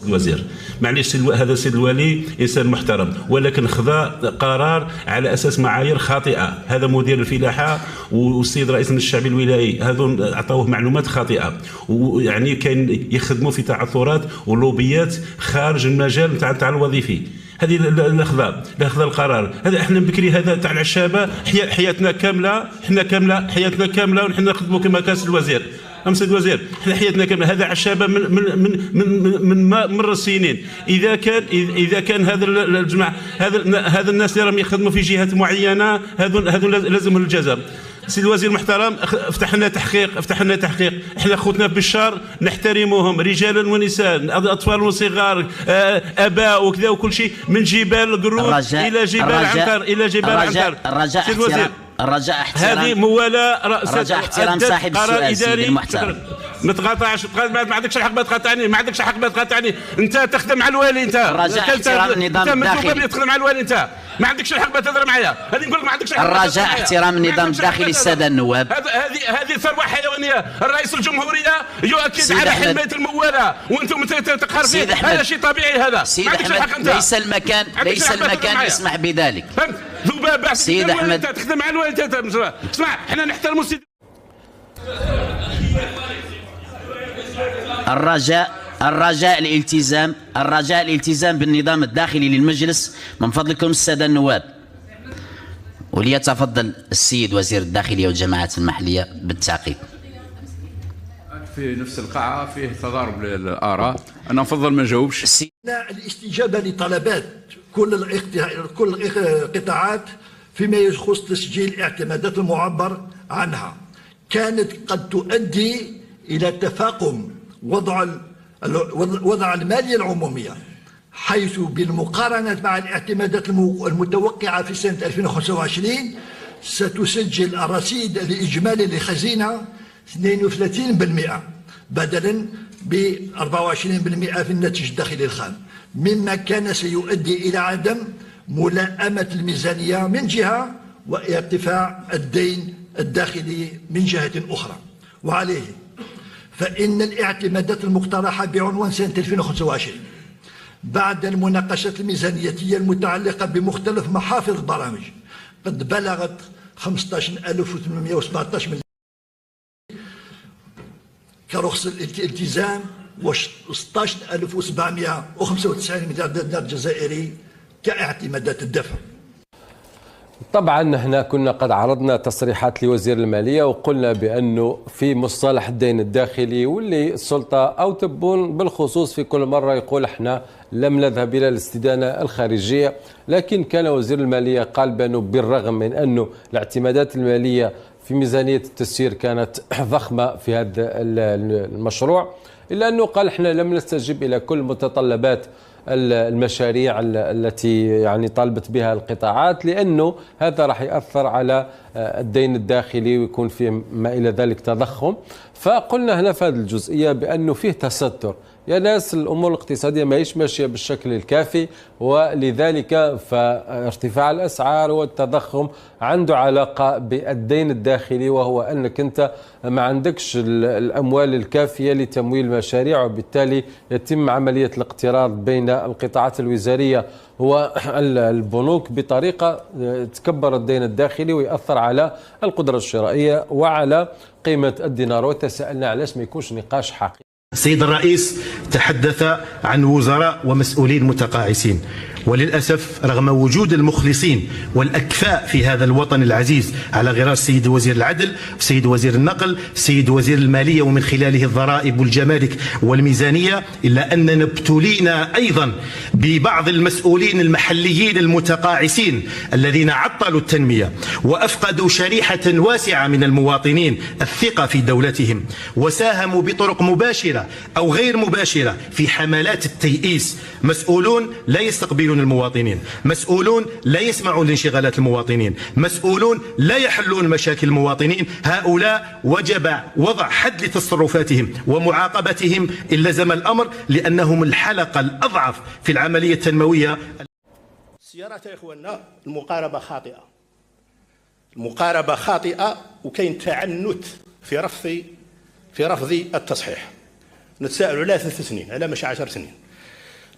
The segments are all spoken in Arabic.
الوزير معليش هذا السيد الوالي انسان محترم، ولكن خذا قرار على اساس معايير خاطئه. هذا مدير الفلاحه والسيد رئيس الشعبي الولايي هذو اعطوه معلومات خاطئه، ويعني كان يخدموا في تعثرات ولوبيات خارج المجال نتاع الوظيفي. هذه الاخذ القرار هذا احنا بكري هذا تاع العشابه حياتنا كامله، حياتنا كامله ونحن نخدموا كما كاس الوزير. سيد الوزير احنا حياتنا كامله هذا عشابه من مر السنين. اذا كان هذا الجماعه هذا الناس اللي راهم يخدموا في جهات معينه هذو لازمهم الجزاء. سيد الوزير المحترم افتح لنا تحقيق. احنا خوتنا بالشار نحترموهم رجالا ونساء، اطفال وصغار، اباء وكذا وكل شيء، من جبال قرود الى جبال عنقر الرجاء احترام هذه موالاه رجاء احترام صاحب السؤال سيدي المحترم. ما تقاطعش، ما عندكش الحق ما تقاطعني، انت تخدم مع الوالي، انت الرجاء احترام النظام الداخلي، تخدم مع الوالي، انت ما عندكش الحق ما تهضر معايا. هذه نقول لك ما عندكش الحق. الرجاء احترام النظام الداخلي الساده النواب. هذه ثروه حيوانيه، الرئيس الجمهوريه يؤكد على حمايه الموالاه وانتم تقهرون. هذا شيء طبيعي، هذا سيد احمد ليس المكان يسمح بذلك. فهمت؟ ذبابه سيد احمد انت تخدم مع الوالي. اسمع احنا نحترموا السيد. الرجاء الالتزام بالنظام الداخلي للمجلس من فضلكم السادة النواب. وليتفضل السيد وزير الداخلية والجماعات المحلية بالتعقيب. في نفس القاعة فيه تضارب للآراء، أنا أفضل ما نجاوبش. الاستجابة لطلبات كل القطاعات فيما يخص تسجيل الاعتمادات المعبر عنها كانت قد تؤدي إلى تفاقم وضع المالية العمومية، حيث بالمقارنة مع الاعتمادات المتوقعة في سنة 2025 ستسجل الرصيد الإجمالي للخزينة 32% بدلا ب 24% في الناتج الداخلي الخام، مما كان سيؤدي إلى عدم ملائمة الميزانية من جهة وارتفاع الدين الداخلي من جهة أخرى. وعليه فإن الاعتمادات المقترحة بعنوان سنة 2025 بعد المناقشات الميزانيتية المتعلقة بمختلف محافظ البرامج قد بلغت 15,817 مليون كرخص الالتزام و 16,795 مليار دينار جزائري كاعتمادات الدفع. طبعا احنا كنا قد عرضنا تصريحات لوزير المالية وقلنا بأنه في مصطلح الدين الداخلي واللي السلطة أو تبون بالخصوص في كل مرة يقول احنا لم نذهب إلى الاستدانة الخارجية، لكن كان وزير المالية قال بأنه بالرغم من أنه الاعتمادات المالية في ميزانية التسيير كانت ضخمة في هذا المشروع، إلا أنه قال احنا لم نستجب إلى كل متطلبات المشاريع التي يعني طالبت بها القطاعات، لأنه هذا راح يأثر على الدين الداخلي ويكون فيه ما إلى ذلك تضخم. فقلنا هنا في هذه الجزئية بأنه فيه تستر، يا ناس الأمور الاقتصادية ما هيش ماشية بالشكل الكافي، ولذلك فارتفاع الأسعار والتضخم عنده علاقة بالدين الداخلي، وهو أنك أنت ما عندكش الأموال الكافية لتمويل المشاريع، وبالتالي يتم عملية الاقتراض بين القطاعات الوزارية والبنوك بطريقة تكبر الدين الداخلي ويأثر على القدرة الشرائية وعلى قيمة الدينار. وتساءلنا علاش ما يكونش نقاش حقيقي. السيد الرئيس تحدث عن وزراء ومسؤولين متقاعسين، وللأسف رغم وجود المخلصين والأكفاء في هذا الوطن العزيز على غرار السيد وزير العدل والسيد وزير النقل والسيد وزير المالية ومن خلاله الضرائب والجمارك والميزانية، إلا أننا ابتلينا أيضا ببعض المسؤولين المحليين المتقاعسين الذين عطلوا التنمية وأفقدوا شريحة واسعة من المواطنين الثقة في دولتهم، وساهموا بطرق مباشرة أو غير مباشرة في حملات التيئيس. مسؤولون لا يستقبلون المواطنين، مسؤولون لا يسمعون لانشغالات المواطنين، مسؤولون لا يحلون مشاكل المواطنين. هؤلاء وجب وضع حد لتصرفاتهم ومعاقبتهم إن لزم الأمر، لأنهم الحلقة الأضعف في العملية التنموية. السيارات يا إخواننا المقاربة خاطئة، المقاربة خاطئة، وكاين تعنت في رفض التصحيح. نتساءل على 3 سنين، على مش 10 سنين.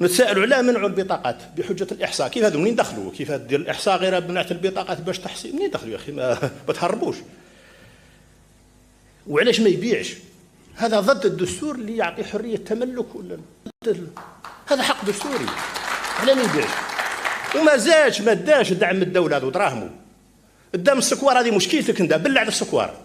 نتساءلوا على منعوا البطاقات بحجه الاحصاء. كيف هذو منين دخلوا؟ كيف دير الاحصاء غير منعت البطاقات باش تحصي؟ منين دخلوا يا اخي؟ ما تهربوش. وعلاش ما يبيعش؟ هذا ضد الدستور اللي يعطي حريه تملك ولا هذا حق دستوري. علاه ما يبيعش؟ وما زادش ما داش دعم الدوله هذو دراهمو. قدام السكوار هذه مشكلتك انت، بلع السكوار.